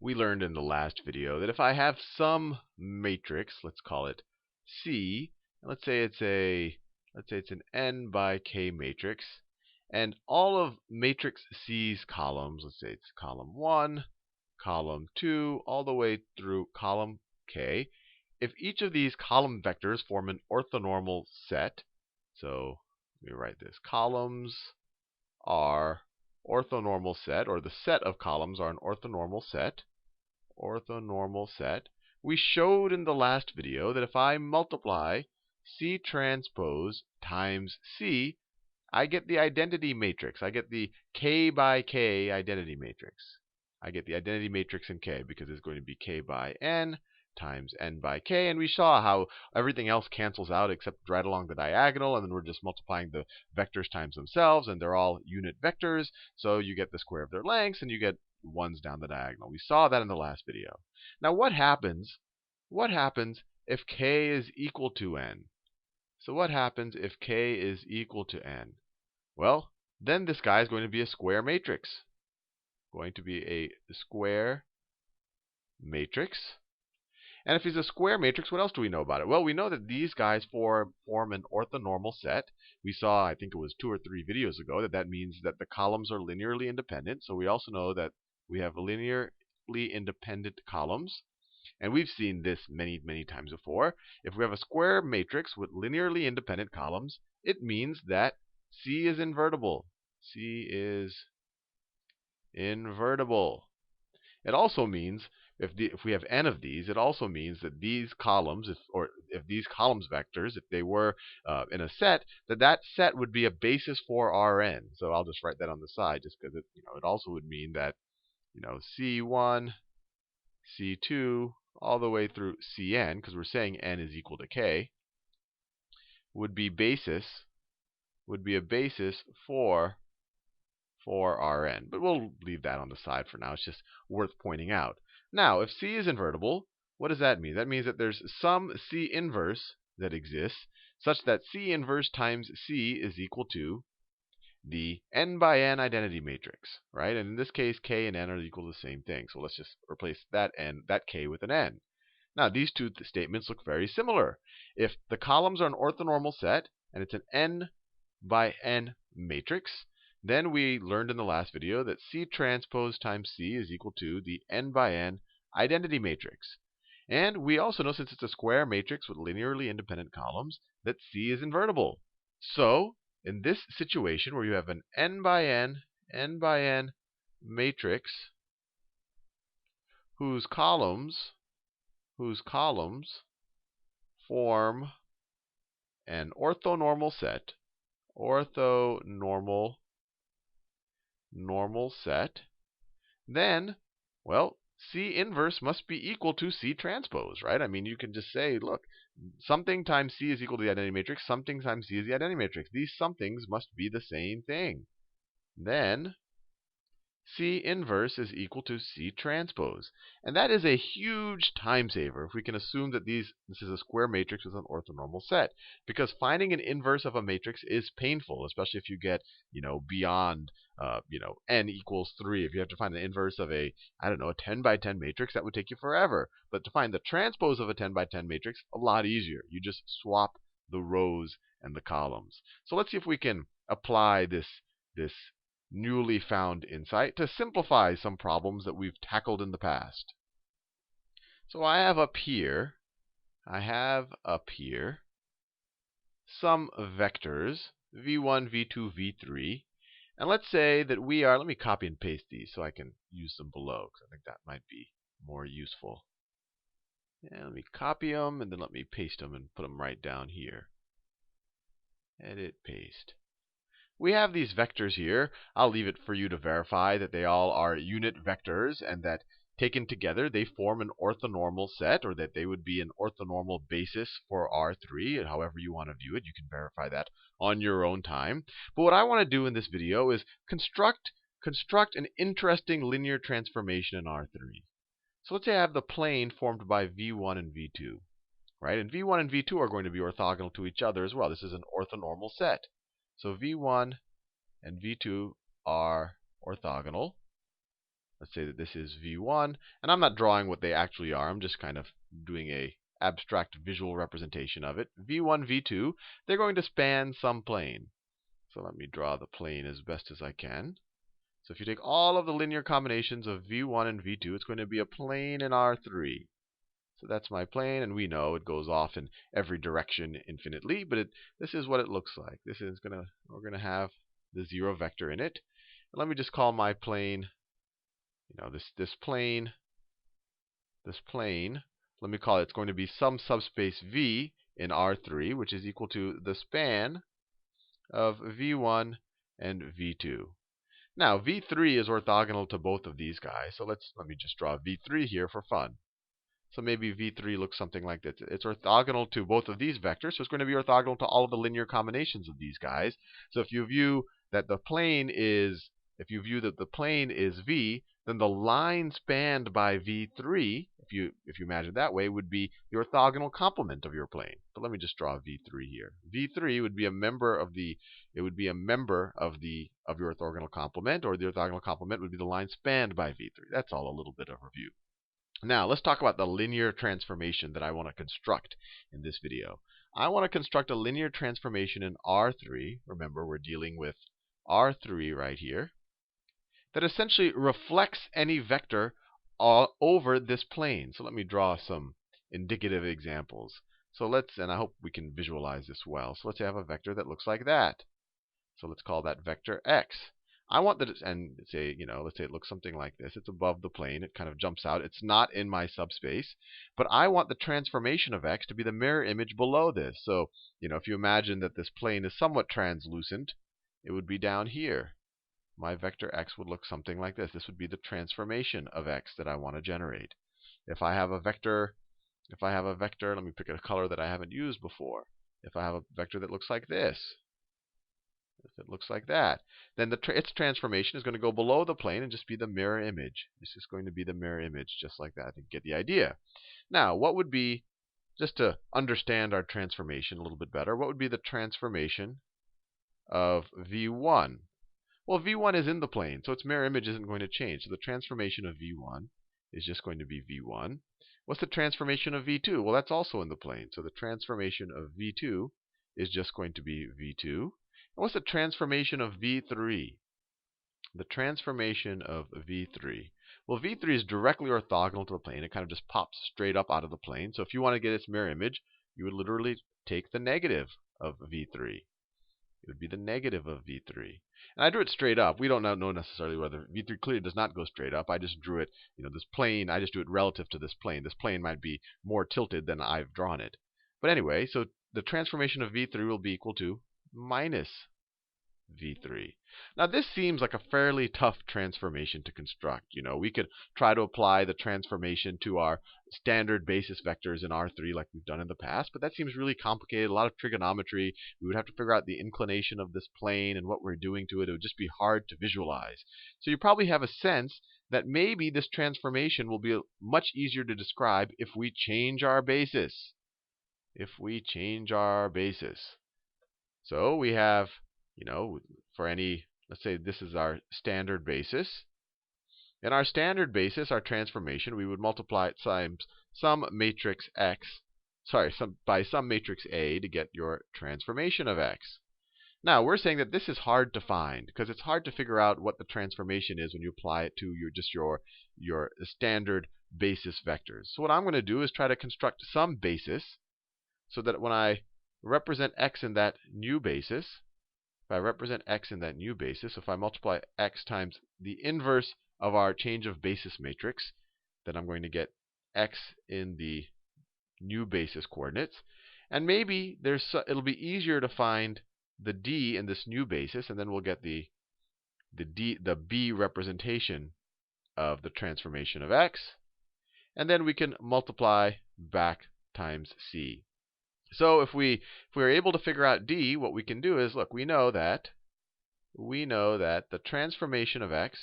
we learned in the last video that if I have some matrix, let's call it C, and let's say it's an n by k matrix, and all of matrix C's columns, let's say it's column 1, column 2, all the way through column k, if each of these column vectors form an orthonormal set, so let me write this, columns are orthonormal set, or the set of columns are an orthonormal set, we showed in the last video that if I multiply C transpose times C, I get the identity matrix. I get the k by k identity matrix. I get the identity matrix in k because it's going to be k by n times n by k. And we saw how everything else cancels out except right along the diagonal. And then we're just multiplying the vectors times themselves. And they're all unit vectors. So you get the square of their lengths and you get ones down the diagonal. We saw that in the last video. Now what happens if k is equal to n? So what happens if k is equal to n? Well, then this guy is going to be a square matrix. Going to be a square matrix. And if he's a square matrix, what else do we know about it? Well, we know that these guys form an orthonormal set. We saw, I think it was 2 or 3 videos ago, that means that the columns are linearly independent. So we also know that we have linearly independent columns. And we've seen this many, many times before. If we have a square matrix with linearly independent columns, it means that C is invertible. C is invertible. It also means, if we have n of these, it also means that these columns, if these columns vectors, if they were in a set, that set would be a basis for Rn. So I'll just write that on the side, just because it also would mean that C1, C2, all the way through Cn, because we're saying n is equal to k, would be a basis for Rn. But we'll leave that on the side for now. It's just worth pointing out. Now, if C is invertible, what does that mean? That means that there's some C inverse that exists such that C inverse times C is equal to the n by n identity matrix, right? And in this case, k and n are equal to the same thing. So let's just replace that k with an n. Now, these two statements look very similar. If the columns are an orthonormal set and it's an n by n matrix, then we learned in the last video that C transpose times C is equal to the n by n identity matrix. And we also know, since it's a square matrix with linearly independent columns, that C is invertible. So, in this situation where you have an n by n matrix whose columns form an orthonormal set, then, well, C inverse must be equal to C transpose, right? I mean, you can just say, look, something times C is equal to the identity matrix, something times C is the identity matrix. These somethings must be the same thing. Then C inverse is equal to C transpose. And that is a huge time saver if we can assume that this is a square matrix with an orthonormal set. Because finding an inverse of a matrix is painful, especially if you get, beyond, n equals 3. If you have to find an inverse of a 10 by 10 matrix, that would take you forever. But to find the transpose of a 10 by 10 matrix, a lot easier. You just swap the rows and the columns. So let's see if we can apply this newly found insight to simplify some problems that we've tackled in the past. So I have up here some vectors, v1, v2, v3. And let's say that let me copy and paste these so I can use them below, because I think that might be more useful. And let me copy them, and then let me paste them and put them right down here. Edit, paste. We have these vectors here. I'll leave it for you to verify that they all are unit vectors and that taken together they form an orthonormal set, or that they would be an orthonormal basis for R3. However you want to view it, you can verify that on your own time. But what I want to do in this video is construct an interesting linear transformation in R3. So let's say I have the plane formed by v1 and v2, right? And v1 and v2 are going to be orthogonal to each other as well. This is an orthonormal set. So v1 and v2 are orthogonal. let's say that this is v1, and I'm not drawing what they actually are. I'm just kind of doing a abstract visual representation of it. v1, v2, they're going to span some plane. So let me draw the plane as best as I can. So if you take all of the linear combinations of v1 and v2, it's going to be a plane in R3. So that's my plane, and we know it goes off in every direction infinitely, but this is what it looks like. We're gonna have the 0 vector in it. And let me just call my plane, this plane, let me call it, it's going to be some subspace V in R3, which is equal to the span of v1 and v2. Now, v3 is orthogonal to both of these guys, so let me just draw v3 here for fun. So maybe v3 looks something like this. It's orthogonal to both of these vectors, so it's going to be orthogonal to all of the linear combinations of these guys. So if you view that the plane is v, then the line spanned by v3, if you imagine it that way, would be the orthogonal complement of your plane. But let me just draw v3 here. v3 would be a member of your orthogonal complement, or the orthogonal complement would be the line spanned by v3. That's all a little bit of review. Now, let's talk about the linear transformation that I want to construct in this video. I want to construct a linear transformation in R3. Remember, we're dealing with R3 right here, that essentially reflects any vector all over this plane. So let me draw some indicative examples. And I hope we can visualize this well. So let's say I have a vector that looks like that. So let's call that vector x. I want that, and let's say it looks something like this. It's above the plane. It kind of jumps out. It's not in my subspace. But I want the transformation of x to be the mirror image below this. So, if you imagine that this plane is somewhat translucent, it would be down here. My vector x would look something like this. This would be the transformation of x that I want to generate. If I have a vector, let me pick a color that I haven't used before. If I have a vector that looks like this, if it looks like that, then its transformation is going to go below the plane and just be the mirror image. This is going to be the mirror image just like that. You get the idea. Now, what would be, just to understand our transformation a little bit better, what would be the transformation of v1? Well, v1 is in the plane, so its mirror image isn't going to change. So the transformation of v1 is just going to be v1. What's the transformation of v2? Well, that's also in the plane. So the transformation of v2 is just going to be v2. And what's the transformation of v3? The transformation of v3. Well, v3 is directly orthogonal to the plane. It kind of just pops straight up out of the plane. So if you want to get its mirror image, you would literally take the negative of v3. It would be the negative of v3. And I drew it straight up. We don't know necessarily whether v3 clearly does not go straight up. I just drew it, this plane, I just drew it relative to this plane. This plane might be more tilted than I've drawn it. But anyway, so the transformation of v3 will be equal to minus v3. Now, this seems like a fairly tough transformation to construct. We could try to apply the transformation to our standard basis vectors in R3 like we've done in the past, but that seems really complicated, a lot of trigonometry. We would have to figure out the inclination of this plane and what we're doing to it. It would just be hard to visualize. So you probably have a sense that maybe this transformation will be much easier to describe if we change our basis. So we have, for any, let's say this is our standard basis. In our standard basis, our transformation, we would multiply it times some matrix x, by some matrix A to get your transformation of x. Now, we're saying that this is hard to find because it's hard to figure out what the transformation is when you apply it to your standard basis vectors. So what I'm going to do is try to construct some basis so that when I represent x in that new basis, if I multiply x times the inverse of our change of basis matrix, then I'm going to get x in the new basis coordinates. And maybe it'll be easier to find the d in this new basis, and then we'll get the b representation of the transformation of x. And then we can multiply back times c. So if we are able to figure out d, what we can do is, look, we know that the transformation of x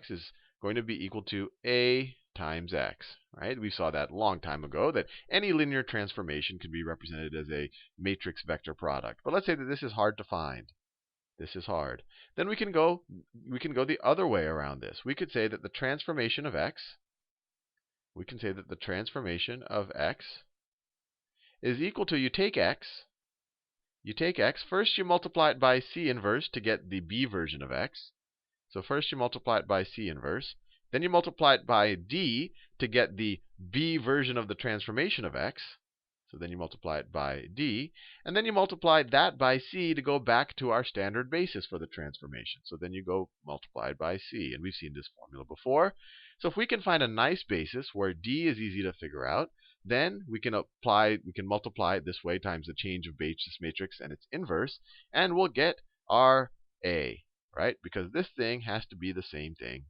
is going to be equal to a times x, right? We saw that a long time ago, that any linear transformation can be represented as a matrix vector product. But let's say that this is hard to find. This is hard. Then we can go the other way around this. We could say that the transformation of x is equal to, you take x, first you multiply it by c inverse to get the b version of x. So first you multiply it by c inverse, then you multiply it by d to get the b version of the transformation of x. So then you multiply it by d, and then you multiply that by c to go back to our standard basis for the transformation. So then you go multiply it by c, and we've seen this formula before. So if we can find a nice basis where d is easy to figure out, then we can multiply it this way times the change of basis matrix and its inverse, and we'll get our a, right? Because this thing has to be the same thing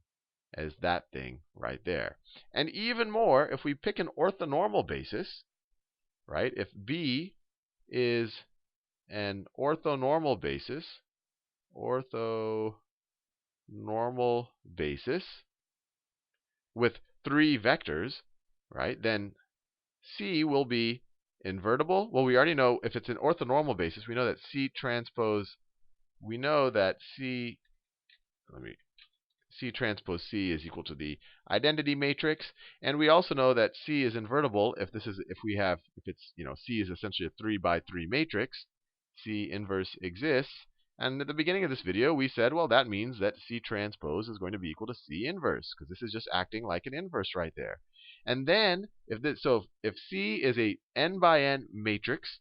as that thing right there. And even more, if we pick an orthonormal basis, right? If B is an orthonormal basis, with 3 vectors, right? Then C will be invertible. Well, we already know if it's an orthonormal basis, we know that C transpose C is equal to the identity matrix, and we also know that C is invertible if C is essentially a 3 by 3 matrix. C inverse exists, and at the beginning of this video we said, well, that means that C transpose is going to be equal to C inverse, because this is just acting like an inverse right there. And then if C is a n by n matrix,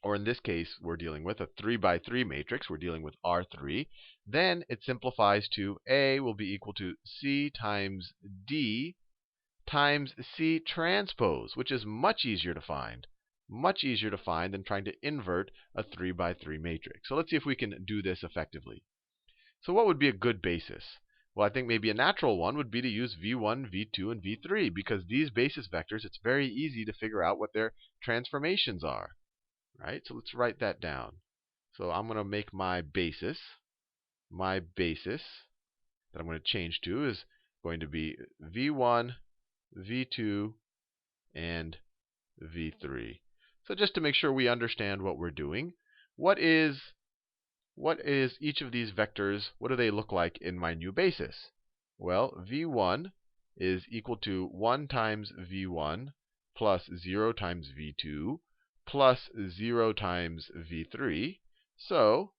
or in this case, we're dealing with a 3 by 3 matrix, we're dealing with R3, then it simplifies to A will be equal to C times D times C transpose, which is much easier to find than trying to invert a 3 by 3 matrix. So let's see if we can do this effectively. So what would be a good basis? Well, I think maybe a natural one would be to use v1, v2, and v3, because these basis vectors, it's very easy to figure out what their transformations are. Right? So let's write that down. So I'm going to make my basis that I'm going to change to is going to be v1, v2, and v3. So just to make sure we understand what we're doing, what is each of these vectors, what do they look like in my new basis? Well, v1 is equal to 1 times v1 plus 0 times v2 plus 0 times v3. So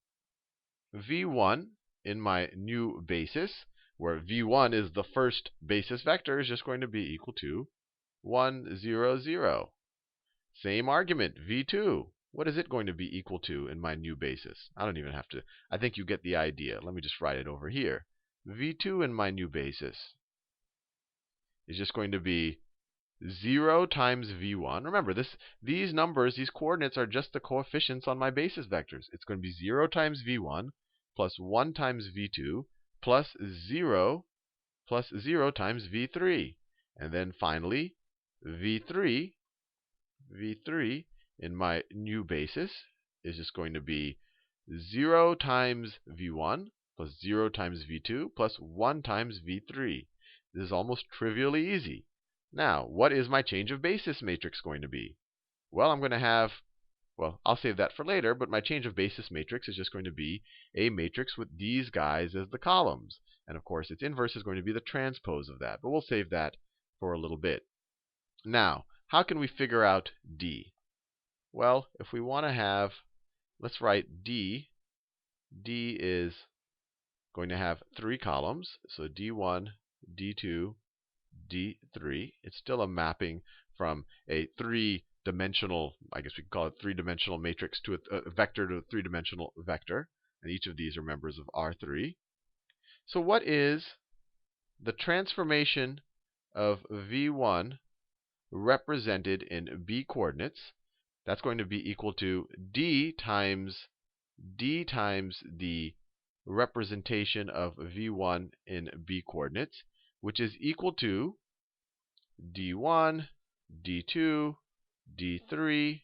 v1 in my new basis, where v1 is the first basis vector, is just going to be equal to 1, 0, 0. Same argument, v2. What is it going to be equal to in my new basis? I don't even have to. I think you get the idea. Let me just write it over here. v2 in my new basis is just going to be 0 times v1. Remember, these numbers, these coordinates are just the coefficients on my basis vectors. It's going to be 0 times v1 plus 1 times v2 plus 0 times v3. And then finally, v3 in my new basis is just going to be 0 times v1 plus 0 times v2 plus 1 times v3. This is almost trivially easy. Now, what is my change of basis matrix going to be? Well, I'll save that for later, but my change of basis matrix is just going to be a matrix with these guys as the columns. And of course, its inverse is going to be the transpose of that, but we'll save that for a little bit. Now, how can we figure out D? Well, if we want to have, let's write D. D is going to have 3 columns, so D1, D2, D3. It's still a mapping from a 3-dimensional, I guess we could call it 3-dimensional matrix to a vector to a 3-dimensional vector. And each of these are members of R3. So what is the transformation of v1 represented in b coordinates? That's going to be equal to d times the representation of v1 in b coordinates, which is equal to d1, d2, d3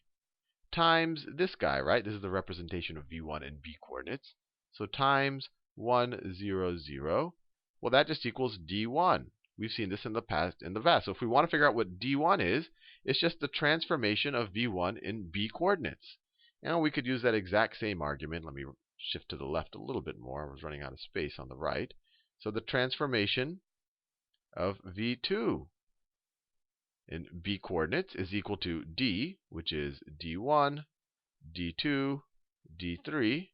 times this guy, right? This is the representation of v1 in b coordinates. So times 1, 0, 0. Well, that just equals d1. We've seen this in the past. So if we want to figure out what d1 is, it's just the transformation of v1 in b coordinates. And we could use that exact same argument. Let me shift to the left a little bit more. I was running out of space on the right. So the transformation of v2 in b coordinates is equal to d, which is d1, d2, d3,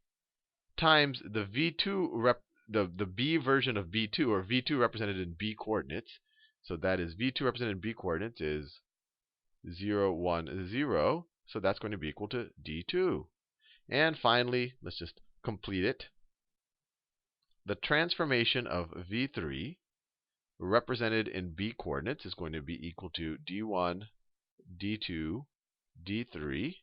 times the v2 the b version of b2, or v2 represented in b coordinates. So that is v2 represented in b coordinates is 0, 1, 0. So that's going to be equal to d2. And finally, let's just complete it. The transformation of v3 represented in b coordinates is going to be equal to d1, d2, d3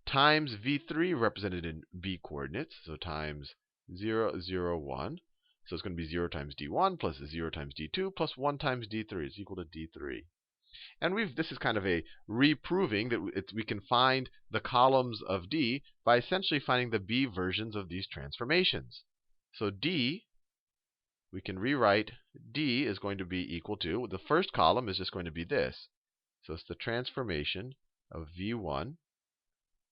times v3 represented in b coordinates, so times 0, 0, 1. So it's going to be 0 times d1 plus 0 times d2 plus 1 times d3 is equal to d3. And this is kind of a reproving that we can find the columns of D by essentially finding the B versions of these transformations. So D, we can rewrite D is going to be equal to, the first column is just going to be this. So it's the transformation of V1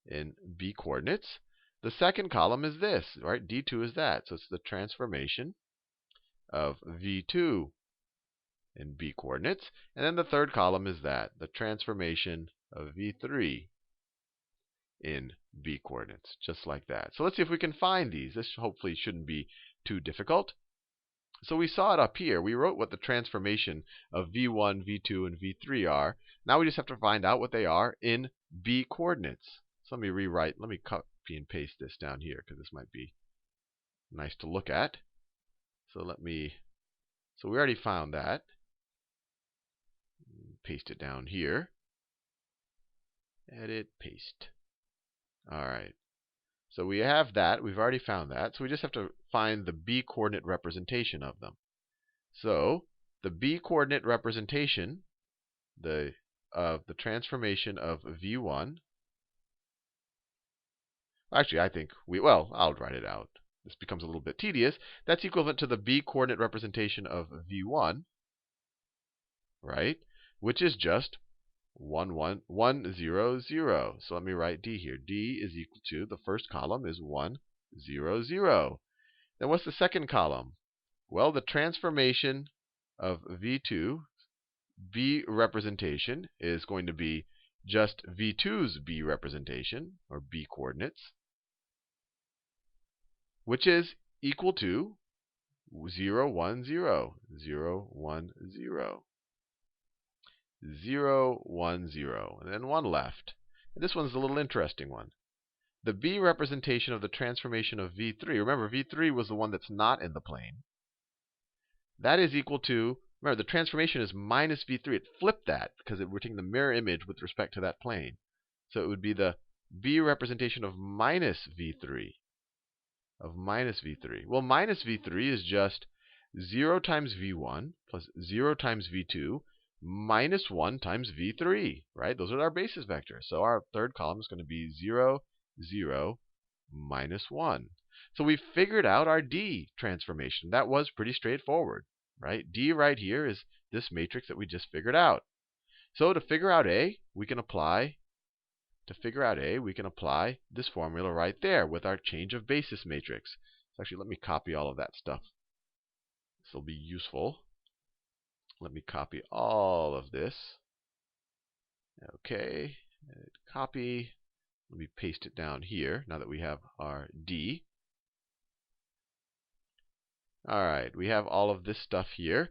in B coordinates. The second column is this, right? D2 is that. So it's the transformation of V2 in b coordinates. And then the third column is that, the transformation of v3 in b coordinates, just like that. So let's see if we can find these. This hopefully shouldn't be too difficult. So we saw it up here. We wrote what the transformation of v1, v2, and v3 are. Now we just have to find out what they are in b coordinates. So let me copy and paste this down here, because this might be nice to look at. So we already found that. Paste it down here. Edit, paste. All right. So we have that. We've already found that. So we just have to find the b coordinate representation of them. So the b coordinate representation of the transformation of v1. Actually, I think I'll write it out. This becomes a little bit tedious. That's equivalent to the b coordinate representation of v1, right? Which is just 1, 1, 1, 0, 0. So let me write D here. D is equal to, the first column is 1, 0, 0. Then what's the second column? Well, the transformation of V2, B representation, is going to be just V2's B representation, or B coordinates, which is equal to 0, 1, 0, 0, 1, 0. 0, 1, 0. And then one left. And this one's a little interesting one. The B representation of the transformation of V3, remember V3 was the one that's not in the plane. That is equal to, remember the transformation is minus V3. It flipped that because we're taking the mirror image with respect to that plane. So it would be the B representation of minus V3. Well, minus V3 is just 0 times V1 plus 0 times V2 minus 1 times v3, right? Those are our basis vectors. So our third column is going to be 0, 0, minus 1. So we figured out our D transformation. That was pretty straightforward, right? D right here is this matrix that we just figured out. So to figure out A, we can apply this formula right there with our change of basis matrix. So actually, let me copy all of that stuff. This will be useful. Let me copy all of this. Okay, copy. Let me paste it down here now that we have our D. All right, we have all of this stuff here.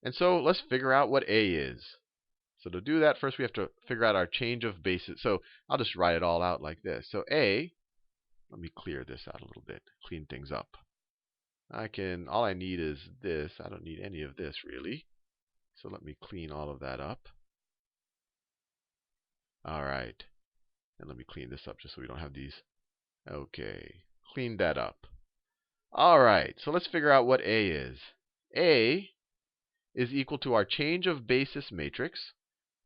And so let's figure out what A is. So to do that, first we have to figure out our change of basis. So I'll just write it all out like this. So A, let me clear this out a little bit, clean things up. All I need is this. I don't need any of this really. So let me clean all of that up. All right. And let me clean this up just so we don't have these. Okay. Clean that up. All right. So let's figure out what A is. A is equal to our change of basis matrix.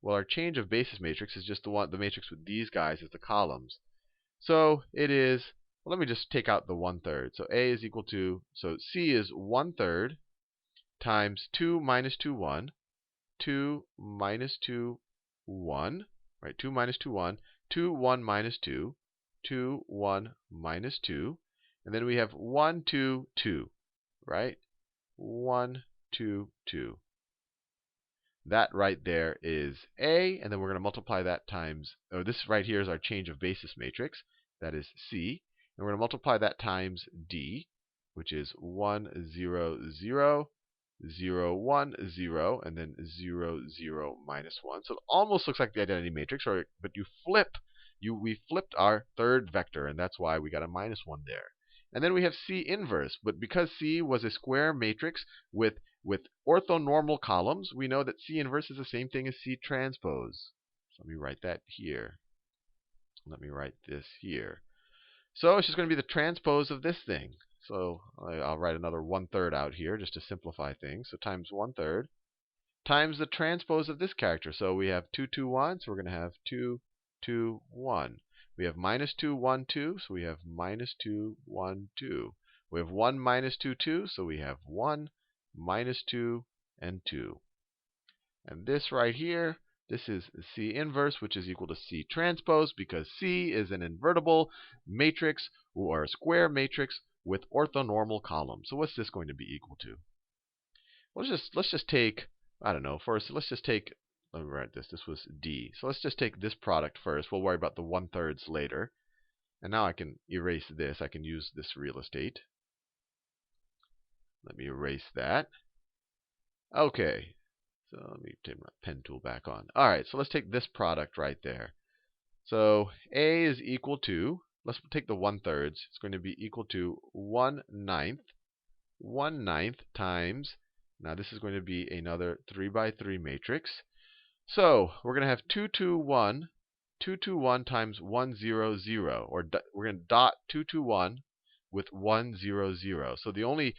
Well, our change of basis matrix is just the matrix with these guys as the columns. So it is, well, let me just take out the 1/3. So A is equal to, so C is 1/3 times 2 minus 2, 1. 2 minus 2, 1. Right, 2 minus 2, 1. 2, 1 minus 2. 2, 1 minus 2. And then we have 1, 2, 2, right? 1, 2, 2. That right there is A, and then we're going to multiply that times, or this right here is our change of basis matrix. That is C. And we're going to multiply that times D, which is 1, 0, 0, 0, 1, 0, and then 0, 0, minus 1. So it almost looks like the identity matrix, but we flipped our third vector, and that's why we got a minus 1 there. And then we have C inverse. But because C was a square matrix with orthonormal columns, we know that C inverse is the same thing as C transpose. So let me write that here. Let me write this here. So it's just going to be the transpose of this thing. So I'll write another 1/3 out here just to simplify things. So times 1/3 times the transpose of this character. So we have 2, 2, 1. So we're going to have 2, 2, 1. We have minus 2, 1, 2. So we have minus 2, 1, 2. We have 1 minus 2, 2. So we have 1, minus 2, and 2. And this right here, this is C inverse, which is equal to C transpose, because C is an invertible matrix or a square matrix with orthonormal columns. So what's this going to be equal to? Well, let's just take, I don't know, first let's just take, let me write this. This was D. So let's just take this product first. We'll worry about the 1/3 later. And now I can erase this. I can use this real estate. Let me erase that. Okay. So let me take my pen tool back on. All right, so let's take this product right there. So A is equal to, let's take the 1/3. It's going to be equal to 1/9. 1/9 times, now this is going to be another 3 by 3 matrix. So we're going to have 2, 2, 1. 2, 2, 1 times 1, 0, 0. Or we're going to dot 2, 2, 1 with 1, 0, 0. So the only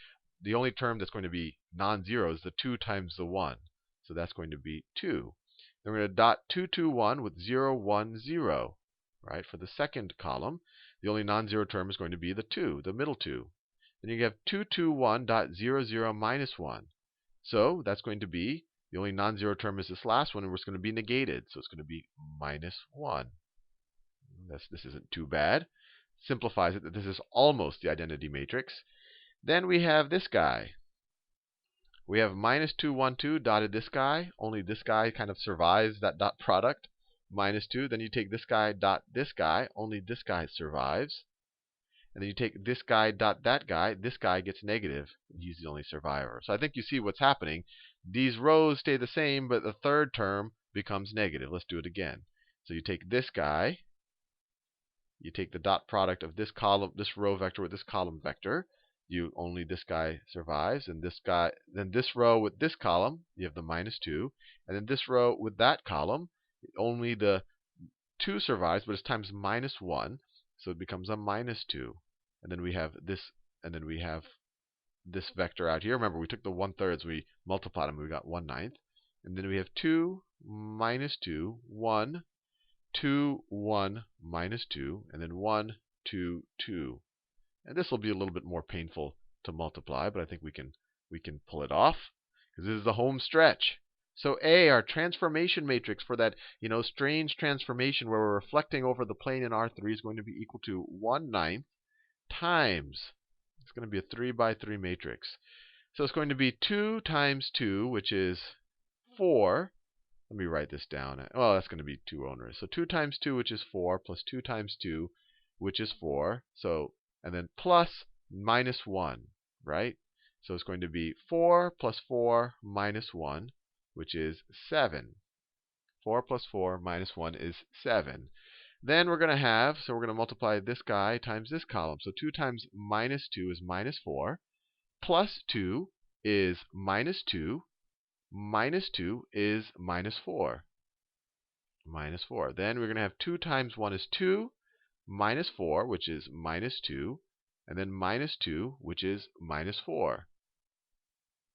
term that's going to be non-zero is the 2 times the 1. So that's going to be 2. Then we're going to dot 2, 2, 1 with 0, 1, 0. Right? For the second column, the only non-zero term is going to be the 2, the middle 2. Then you have 2, 2, 1 dot 0, 0, minus 1. So that's going to be, the only non-zero term is this last one, and it's going to be negated. So it's going to be minus 1. This isn't too bad. Simplifies it that this is almost the identity matrix. Then we have this guy. We have minus 2, 1, 2 dotted this guy. Only this guy kind of survives that dot product. Minus 2. Then you take this guy dot this guy. Only this guy survives. And then you take this guy dot that guy. This guy gets negative. He's the only survivor. So I think you see what's happening. These rows stay the same, but the third term becomes negative. Let's do it again. So you take this guy. You take the dot product of this column, this row vector with this column vector. Only this guy survives, and this guy, then this row with this column, you have the minus 2, and then this row with that column, only the 2 survives, but it's times minus 1, so it becomes a minus 2. And then we have this, and then we have this vector out here. Remember, we took the 1/3, we multiplied them, we got 1/9. And then we have 2, minus 2, 1, 2, 1, minus 2, and then 1, 2, 2. And this will be a little bit more painful to multiply, but I think we can pull it off, because this is the home stretch. So A, our transformation matrix for that strange transformation where we're reflecting over the plane in R3, is going to be equal to 1/9 times, it's going to be a 3 by 3 matrix. So it's going to be 2 times 2, which is 4. Let me write this down. Well, that's going to be too onerous. So 2 times 2, which is 4, plus 2 times 2, which is 4. So, and then plus minus 1, right? So it's going to be 4 plus 4 minus 1, which is 7. 4 plus 4 minus 1 is 7. Then we're going to have, so we're going to multiply this guy times this column. So 2 times minus 2 is minus 4. Plus 2 is minus 2. Minus 2 is minus 4. Minus 4. Then we're going to have 2 times 1 is 2. Minus 4, which is minus 2. And then minus 2, which is minus 4.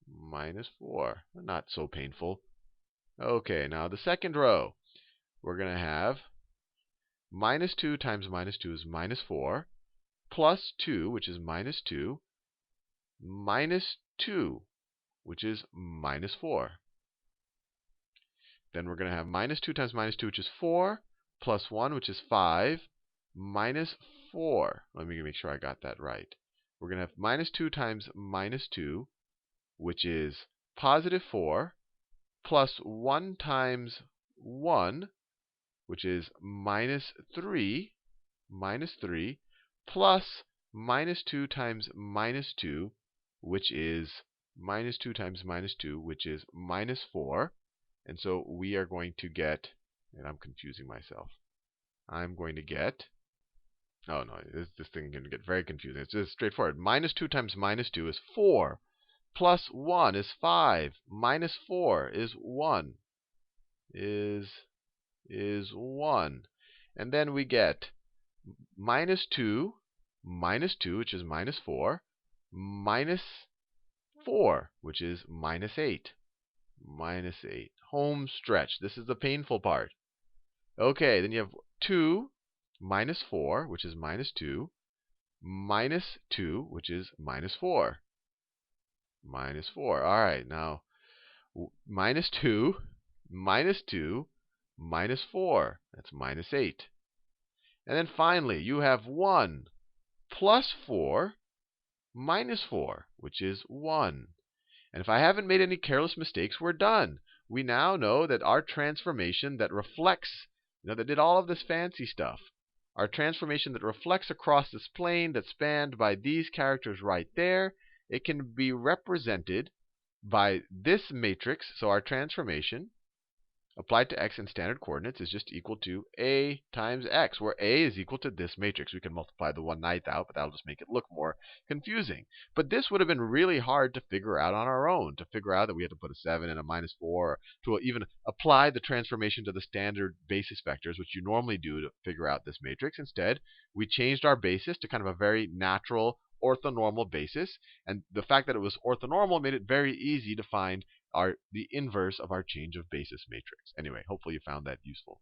Minus 4. Not so painful. Okay, now the second row. We're going to have minus 2 times minus 2 is minus 4. Plus 2, which is minus 2. Minus 2, which is minus 4. Then we're going to have minus 2 times minus 2, which is 4, plus 1, which is 5, minus 4. Let me make sure I got that right. we're going to have minus 2 times minus 2, which is positive 4, plus 1 times 1, which is minus 3, plus minus 2 times minus 2, which is minus 2 times minus 2, which is minus 4. And so we are going to get, and I'm confusing myself. I'm going to get, oh no, this thing is going to get very confusing. It's just straightforward. Minus 2 times minus 2 is 4. Plus 1 is 5. Minus 4 is 1. Is 1. And then we get minus 2, which is minus 4, minus 4, which is minus 8. Minus 8. Home stretch. This is the painful part. Okay, then you have 2 minus 4, which is minus 2, minus 2, which is minus 4. Minus 4. All right, now minus 2, minus 2, minus 4. That's minus 8. And then finally, you have 1 plus 4 minus 4, which is 1. And if I haven't made any careless mistakes, we're done. We now know that our transformation that reflects, that did all of this fancy stuff, our transformation that reflects across this plane that's spanned by these characters right there, it can be represented by this matrix. So our transformation applied to x in standard coordinates is just equal to a times x, where a is equal to this matrix. We can multiply the 1/9 out, but that'll just make it look more confusing. But this would have been really hard to figure out on our own, to figure out that we had to put a 7 and a minus 4, or to even apply the transformation to the standard basis vectors, which you normally do to figure out this matrix. Instead, we changed our basis to kind of a very natural orthonormal basis. And the fact that it was orthonormal made it very easy to find the inverse of our change of basis matrix. Anyway, hopefully you found that useful.